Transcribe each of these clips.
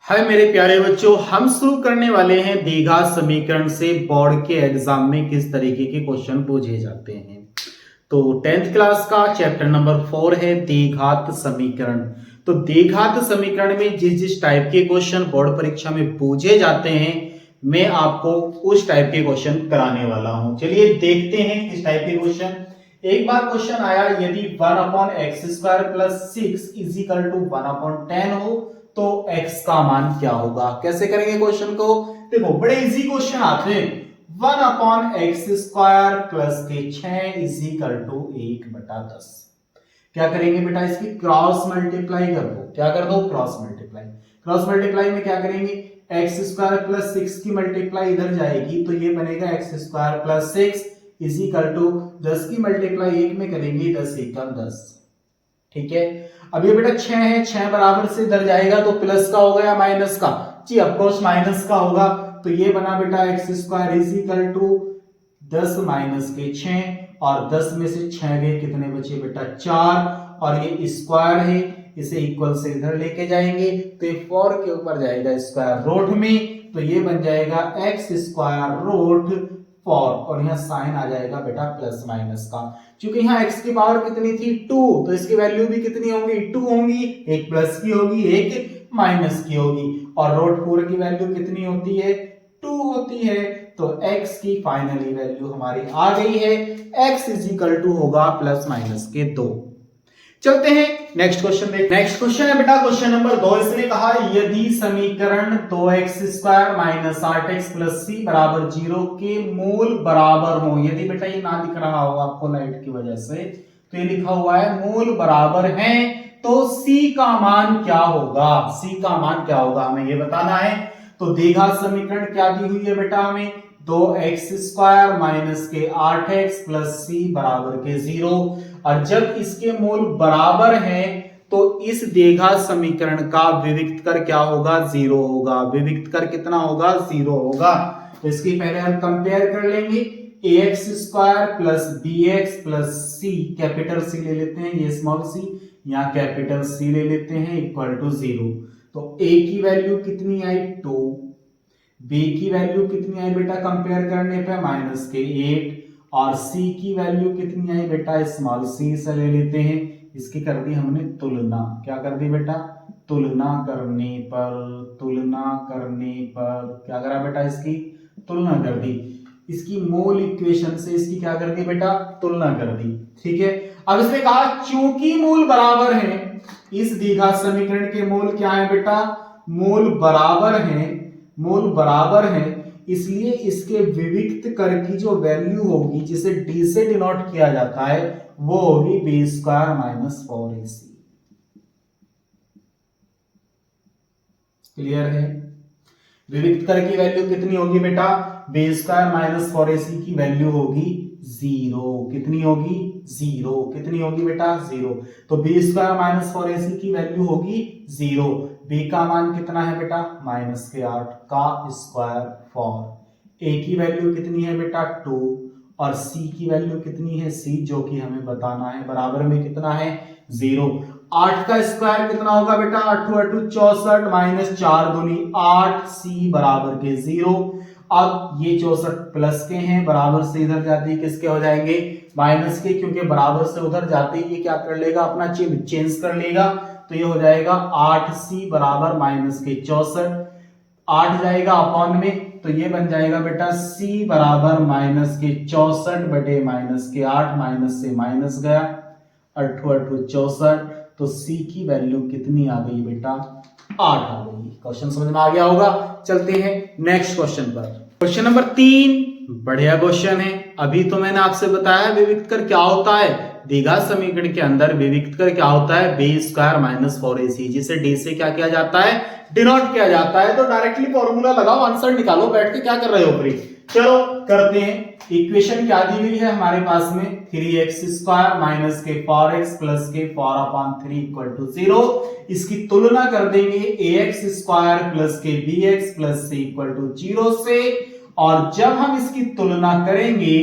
हाय मेरे प्यारे बच्चों, हम शुरू करने वाले हैं द्विघात समीकरण से बोर्ड के एग्जाम में किस तरीके के क्वेश्चन पूछे जाते हैं। तो 10th क्लास का चैप्टर नंबर 4 है द्विघात समीकरण। तो द्विघात समीकरण में जिस जिस टाइप के क्वेश्चन बोर्ड परीक्षा में पूछे जाते हैं, मैं आपको उस टाइप के क्वेश्चन कराने वाला हूं। चलिए देखते हैं किस टाइप के क्वेश्चन। एक बार क्वेश्चन आया, यदि 1/x² + 6 = 1/10 हो तो x का मान क्या होगा। कैसे करेंगे क्वेश्चन को? देखो बड़े इजी क्वेश्चन आते हैं। 1/x² + के 6 = 1/10। क्या करेंगे बेटा? इसकी क्रॉस मल्टीप्लाई कर दो। क्या कर दो? Cross multiply. क्रॉस मल्टीप्लाई में क्या करेंगे? x² + 6 की मल्टीप्लाई इधर जाएगी तो ये बनेगा x² + 6 = 10 की मल्टीप्लाई 1 में करेंगे 10 × 10। ठीक है। अब ये बेटा 6 है, 6 बराबर से इधर जाएगा तो प्लस का होगा या माइनस का? जी ऑफकोर्स माइनस का होगा। तो ये बना बेटा x² = 10 - के 6 और 10 में से 6 गए, कितने बचे बेटा? 4। और ये स्क्वायर है, इसे इक्वल से इधर लेके जाएंगे तो ये 4 के ऊपर जाएगा स्क्वायर रूट में, तो ये बन जाएगा x² और यहाँ साइन आ जाएगा बेटा प्लस माइनस का। क्योंकि यहाँ x की पावर कितनी थी? 2, तो इसकी वैल्यू भी कितनी होंगी? 2 होंगी। एक प्लस की होगी, एक माइनस की होगी। और रूट 4 की वैल्यू कितनी होती है? 2 होती है। तो x की फाइनली वैल्यू हमारी आ गई है। x = होगा ±2। चलते हैं नेक्स्ट क्वेश्चन देख। नेक्स्ट क्वेश्चन है बेटा क्वेश्चन नंबर 2। इसने कहा यदि समीकरण 2x² - 8x + c = 0 के मूल बराबर हो। यदि बेटा ये ना दिख रहा हो आपको लाइट की वजह से, तो ये लिखा हुआ है मूल बराबर हैं, तो c का मान क्या होगा? c का मान क्या होगा हमें ये बताना है। तो द्विघात समीकरण क्या दी हुई है बेटा हमें? 2x² - के 8x + c = 0। और जब इसके मूल बराबर हैं तो इस द्विघात समीकरण का विविक्त कर क्या होगा? 0 होगा। विविक्त कर कितना होगा? 0 होगा। तो इसकी पहले हम कंपेयर कर लेंगे। ax² + bx + c, capital C ले लेते हैं, ये स्मॉल c, यहाँ कैपिटल C ले लेते हैं, = 0। तो a की वैल्यू कितनी आई? 2। b की वैल्यू कितनी आई बेटा कंपेयर करने पे? -8। और c की वैल्यू कितनी आई बेटा? स्मॉल c से ले लेते हैं। इसकी कर दी हमने तुलना। क्या कर दी बेटा? तुलना करने पर क्या करा बेटा? इसकी तुलना कर दी। इसकी मूल इक्वेशन से इसकी क्या कर दी बेटा? तुलना कर दी। ठीक है। अब इसने कहा चूंकि मूल बराबर है, इस द्विघात समीकरण के मूल क्या है बेटा? मूल बराबर है, इसलिए इसके विविक्त कर की जो वैल्यू होगी, जिसे d से डिनोट किया जाता है, वो होगी b² - 4ac। क्लियर है? विविक्त कर की वैल्यू कितनी होगी बेटा? b² - 4ac की वैल्यू होगी 0। कितनी होगी? 0। कितनी होगी बेटा? 0। तो b² - 4ac की वैल्यू होगी 0। b का मान कितना है बेटा? -8 का स्क्वायर 4। a की वैल्यू कितनी है बेटा? 2। और c की वैल्यू कितनी है? c जो कि हमें बताना है। बराबर में कितना है? 0। 8 का स्क्वायर कितना होगा बेटा? 8 × 8 = 64 - 4 दूनी 8, c = 0। अब ये 64 प्लस के हैं, बराबर से इधर जाते ही किसके हो जाएंगे? माइनस के, क्योंकि बराबर से उधर जाते ही ये क्या कर लेगा? अपना चिन्ह चेंज कर लेगा। तो ये हो जाएगा 8c = -64। 8 जाएगा अपॉन में, तो ये बन जाएगा बेटा c = -64 बटे -8, माइनस से माइनस गया, 8 × 8 = 64। तो c की वैल्यू कितनी आ गई बेटा? 8 आ गई। क्वेश्चन समझ में आ गया होगा। चलते हैं नेक्स्ट क्वेश्चन पर। क्वेश्चन नंबर 3 बढ़िया क्वेश्चन है। अभी तो मैंने आपसे बताया विविक्त कर क्या होता है। द्विघात समीकरण के अंदर विविक्त कर क्या होता है? b² - 4ac, जिसे d से क्या किया जाता है? डिनोट किया जाता है। तो डायरेक्टली फॉर्मूला लगाओ, आंसर निकालो। बैठ के क्या कर रहे हो फ्री? चलो करते हैं। इक्वेशन क्या दी हुई है हमारे पास में? 3x² - के 4x + के 4/3 = 0। इसकी तुलना कर देंगे ax² + के bx + c = 0 से। और जब हम इसकी तुलना करेंगे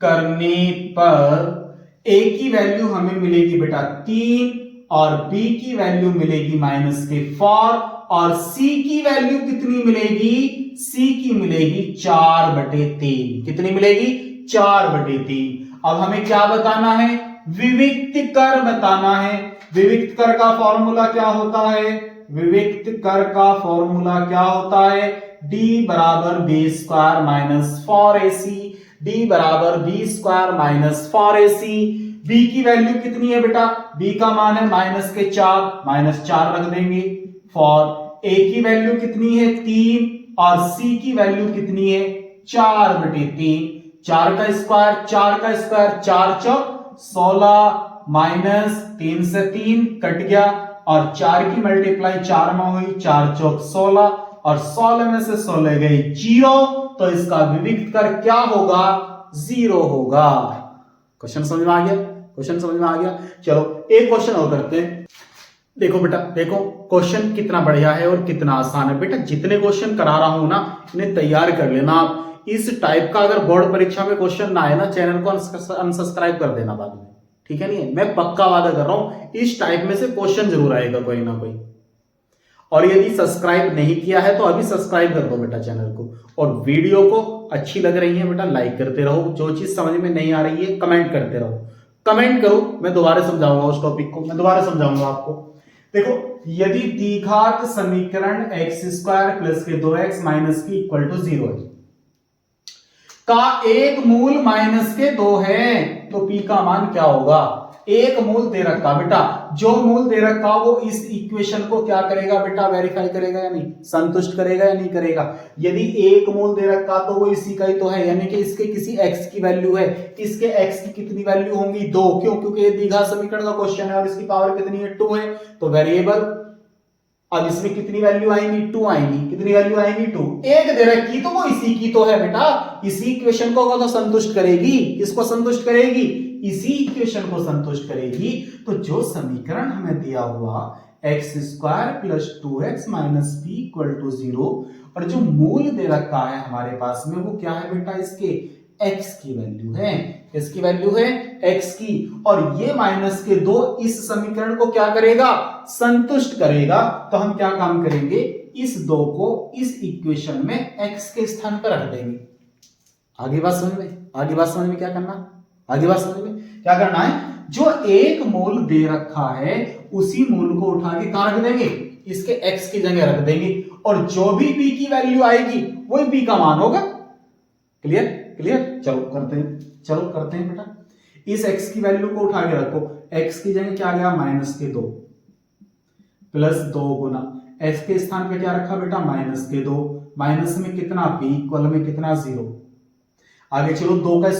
करने पर a की वैल्यू हमें मिलेगी बेटा 3 और b की वैल्यू मिलेगी -4 और c की वैल्यू कितनी मिलेगी, c की मिलेगी 4/3। कितनी मिलेगी, 4/3। अब हमें क्या बताना है, विविक्त कर बताना है। विविक्त कर का फॉर्मूला क्या होता है, विविक्त कर का फॉर्मूला क्या होता है, d बराबर b² - 4ac, d बराबर b² - 4ac। b की वैल्यू कितनी है बेटा, b का मान है -4 रख देंगे। फॉर a की वैल्यू कितनी है 3 और c की वैल्यू कितनी है 4/3। 4 का स्क्वायर 4 चौक 16 -3 से 3 कट गया और 4 की मल्टीप्लाई 4 में हुई, 4 चौक 16 और 16 में से 16 गई 0, तो इसका विविक्त कर क्या होगा, 0 होगा। क्वेश्चन समझ में आ गया, क्वेश्चन समझ में आ गया। चलो एक क्वेश्चन और करते हैं। देखो बेटा, देखो क्वेश्चन कितना बढ़िया है और कितना आसान है। बेटा जितने क्वेश्चन करा रहा हूं ना, इन्हें तैयार कर लेना आप। इस टाइप का अगर बोर्ड परीक्षा में क्वेश्चन ना आए ना, चैनल को अनसब्सक्राइब कर देना बाद में, ठीक है। नहीं, मैं पक्का वादा कर रहा हूं इस टाइप में से क्वेश्चन जरूर आएगा कोई ना कोई। और यदि सब्सक्राइब नहीं किया है तो अभी सब्सक्राइब कर दो बेटा चैनल को, और वीडियो को अच्छी लग रही है बेटा लाइक करते रहो। जो चीज समझ में नहीं आ रही है कमेंट करते रहो, कमेंट करो, मैं दोबारा समझाऊंगा उस टॉपिक को, मैं दोबारा समझाऊंगा आपको। देखो, यदि द्विघात समीकरण x² प्लस के 2x माइनस की इक्वल टू 0 है का एक मूल -2 है, तो p का मान क्या होगा। एक मूल दे रखा बेटा, जो मूल दे रखा वो इस इक्वेशन को क्या करेगा बेटा, वेरीफाई करेगा या नहीं, संतुष्ट करेगा या नहीं करेगा। यदि एक मूल दे रखा तो वो इसी का ही तो है, यानी कि इसके किसी x की वैल्यू है। इसके x की कितनी वैल्यू होंगी 2, क्यों, क्योंकि ये द्विघात समीकरण का क्वेश्चन है और इसकी पावर कितनी है 2 है, तो वेरिएबल अब इसमें कितनी वैल्यू आएंगी 2 आएंगी। कितनी वैल्यू आएंगी 2। एक दे रखी तो वो इसी की तो है बेटा, इसी इक्वेशन को तो संतुष्ट करेगी। किसको संतुष्ट करेगी, इसी इक्वेशन को संतुष्ट करेगी। तो जो समीकरण हमें दिया हुआ x² plus 2x minus p equal to 0, और जो मूल दे रखा है हमारे पास में वो क्या है बेटा, इसके x की वैल्यू है। इसकी वैल्यू है x की, और ये -2 इस समीकरण को क्या करेगा, संतुष्ट करेगा। तो हम क्या काम करेंगे, इस 2 को इस इक्वेशन में x के स्थान पर रख देंगे। आगे बात समझ में, आगे बात समझ में क्या करना, आगे बात समझ में क्या करना है, जो एक मूल दे रखा है उसी मूल को उठा के कहां रख देंगे, इसके x की जगह रख देंगे, और जो भी p की वैल्यू आएगी वही p का मान होगा। Clear, clear. चलो करते हैं, चलो करते हैं बेटा। इस x की वैल्यू को उठा के रखो, x की जगह क्या आ गया -2 प्लस 2 गुना x के स्थान पे क्या रखा बेटा -2, माइनस में कितना p इक्वल में कितना 0। आगे चलो 2 का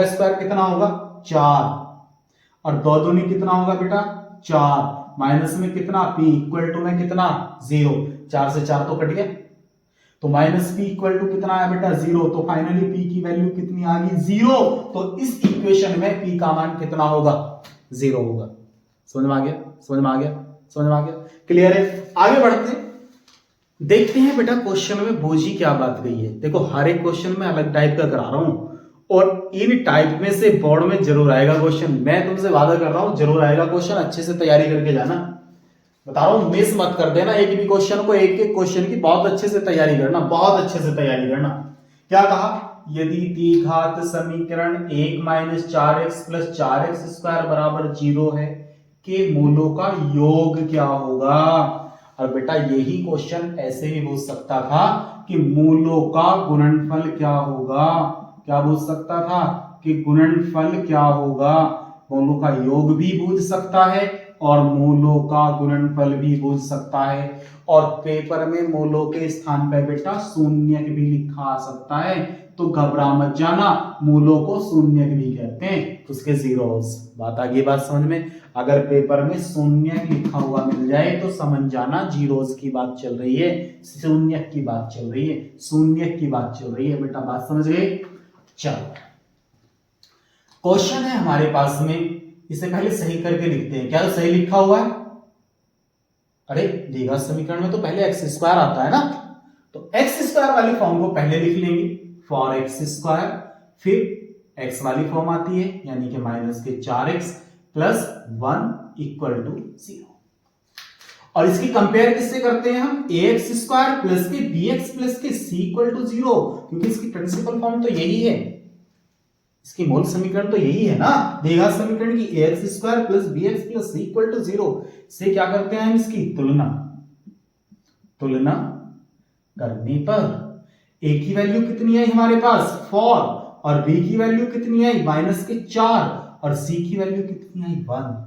स्क्वायर कितना होगा 4, और 2 दूनी कितना होगा बेटा 4, माइनस में कितना p इक्वल टू में कितना 0। 4 से 4 तो कट गया, तो -p इक्वल टू कितना है बेटा 0। तो फाइनली p की वैल्यू कितनी आ गई 0। तो इस इक्वेशन में p का मान कितना होगा 0 होगा। समझ में आ गया, समझ में आ गया, समझ में आ गया, क्लियर है। आगे बढ़ते हैं, देखते हैं बेटा क्वेश्चन में बूझी क्या बात गई है। देखो हर एक क्वेश्चन में अलग टाइप का करा रहा हूं, और इन टाइप में से बोर्ड में जरूर आएगा क्वेश्चन। मैं तुमसे वादा कर रहा हूं जरूर आएगा क्वेश्चन, अच्छे से तैयारी करके जाना, बता रहा हूं मिस मत कर देना एक भी क्वेश्चन को। एक एक क्वेश्चन की बहुत अच्छे से तैयारी करना, बहुत अच्छे से तैयारी करना। क्या कहा, यदि द्विघात समीकरण 1 - 4x प्लस 4x² बराबर 0 है के मूलों का योग क्या होगा। और बेटा यही क्वेश्चन ऐसे भी पूछ सकता था कि मूलों का गुणनफल क्या होगा। क्या पूछ सकता था कि गुणनफल क्या होगा। मूलों का योग भी पूछ सकता है और मूलों का गुणनफल भी पूछ सकता है, और पेपर में मूलों के स्थान पर बेटा शून्यक भी लिखा आ सकता है। तो घबरा मत जाना, मूलों को शून्यक भी कहते हैं, उसके जीरोस। बात आ गई, बात समझ में। अगर पेपर में शून्यक लिखा हुआ मिल जाए तो समझ जाना जीरोस की बात चल रही है, शून्यक की बात चल रही है, शून्यक की बात चल रही है बेटा। बात समझ गए। चलो क्वेश्चन है हमारे पास में, इसे पहले सही करके लिखते हैं। क्या सही लिखा हुआ है, अरे द्विघात समीकरण में तो पहले x² आता है ना, तो x² वाली फॉर्म को पहले लिख लेंगे, फॉर x²। फिर x वाली फॉर्म आती है यानी कि -4x प्लस 1 इक्वल टू 0। और इसकी कंपेयर किससे करते हैं हम, ax स्क्वायर प्लस के bx प्लस के c इक्वल टू 0, क्योंकि इसकी प्रिंसिपल फॉर्म तो यही है, इसकी मूल समीकरण तो यही है ना द्विघात समीकरण की, ax square plus bx plus c equal to 0। से क्या करते हैं हम, इसकी तुलना करने पर a की वैल्यू कितनी आई हमारे पास 4, और b की वैल्यू कितनी आई -4, और c की वैल्यू कितनी आई 1।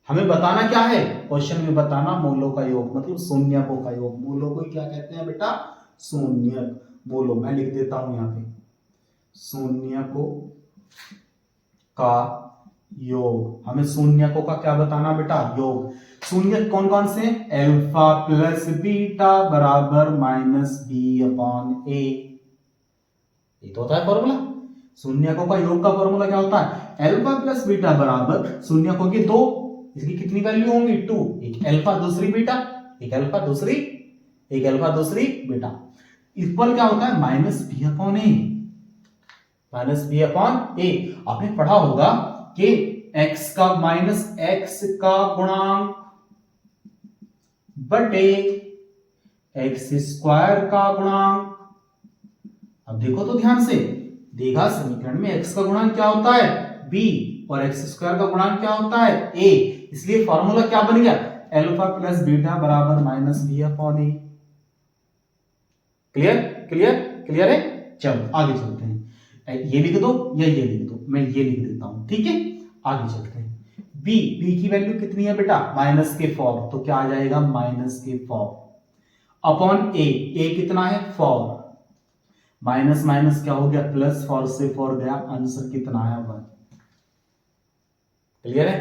हमें बताना क्या है, क्वेश्चन में बताना मूलों का योग, मतलब शून्यकों का योग। मूलों को क्या कहते हैं बेटा, शून्यक। मूलों मैं लिख देता हूं यहां पे, शून्यकों का योग। हमें शून्यकों का क्या बताना बेटा, योग। शून्यक कौन कौन से, अल्फा प्लस बीटा बराबर -b/a। ये तो होता है फॉर्मूला। शून्यकों का योग का फॉर्मूला क्या होता है, अल्फा प्लस बीटा बराबर शून्यकों की 2, इसकी कितनी वैल्यू होंगी 2, एक अल्फा दूसरी बीटा, एक अल्फा दूसरी बीटा, इक्वल क्या होता है -b/a। आपने पढ़ा होगा कि x का गुणांक बटे x स्क्वायर का गुणांक। अब देखो तो ध्यान से, द्विघात समीकरण में x का गुणांक क्या होता है b, और x स्क्वायर का गुणांक क्या होता है a, इसलिए फॉर्मूला क्या बन गया, अल्फा प्लस बीटा बराबर -b/a। क्लियर है। चलो आगे चलते हैं, ये लिख दो या ये लिख दो, मैं ये लिख देता हूं, ठीक है। आगे चलते हैं, b की वैल्यू कितनी है बेटा -4, तो क्या आ जाएगा -4 अपॉन a कितना है 4, माइनस माइनस क्या हो गया प्लस, 4 से 4 गया, आंसर कितना आया 1। क्लियर है।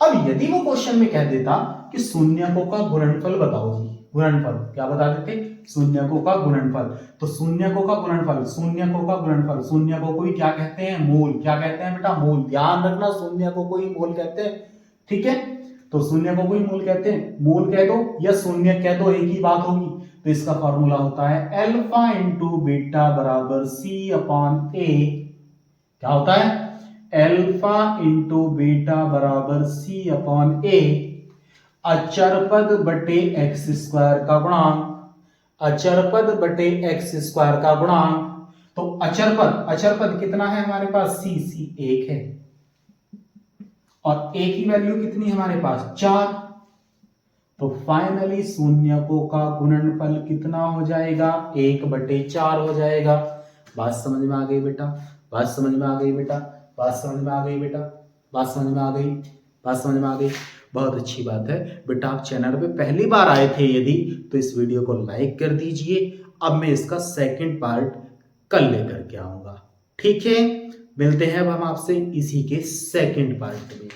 अब यदि वो क्वेश्चन में कह देता कि शून्यकों का गुणनफल बताओ जी, गुणनफल क्या बता देते, शून्यकों का गुणनफल। तो शून्यकों का गुणनफल, शून्यकों को ही क्या कहते हैं, मूल। क्या कहते हैं बेटा, मूल। ध्यान रखना, शून्यकों को ही मूल कहते हैं, ठीक है। तो शून्यकों को ही मूल कहते हैं, मूल कह दो या शून्य कह दो, एक ही बात होगी। तो इसका फॉर्मूला होता है अल्फा इंटू बीटा बराबर c/a। क्या होता है, अल्फा इंटू बीटा बराबर c/a, अचर पद बटे एक्स स्क्वायर का गुणांक, अचर पद बटे एक्स स्क्वायर का गुणांक। तो अचर पद कितना है हमारे पास, c 1 है, और a की वैल्यू कितनी है हमारे पास 4। तो फाइनली शून्यकों का गुणनफल कितना हो जाएगा, 1/4 हो जाएगा। बात समझ में आ गई बेटा, बात समझ में आ गई बेटा, बात समझ में आ गई बेटा, बात समझ में आ गई, बात समझ में आ गई। बहुत अच्छी बात है बेटा। आप चैनल पे पहली बार आए थे यदि, तो इस वीडियो को लाइक कर दीजिए। अब मैं इसका सेकंड पार्ट कल लेकर के आऊंगा, ठीक है। मिलते हैं अब हम आपसे इसी के सेकंड पार्ट में।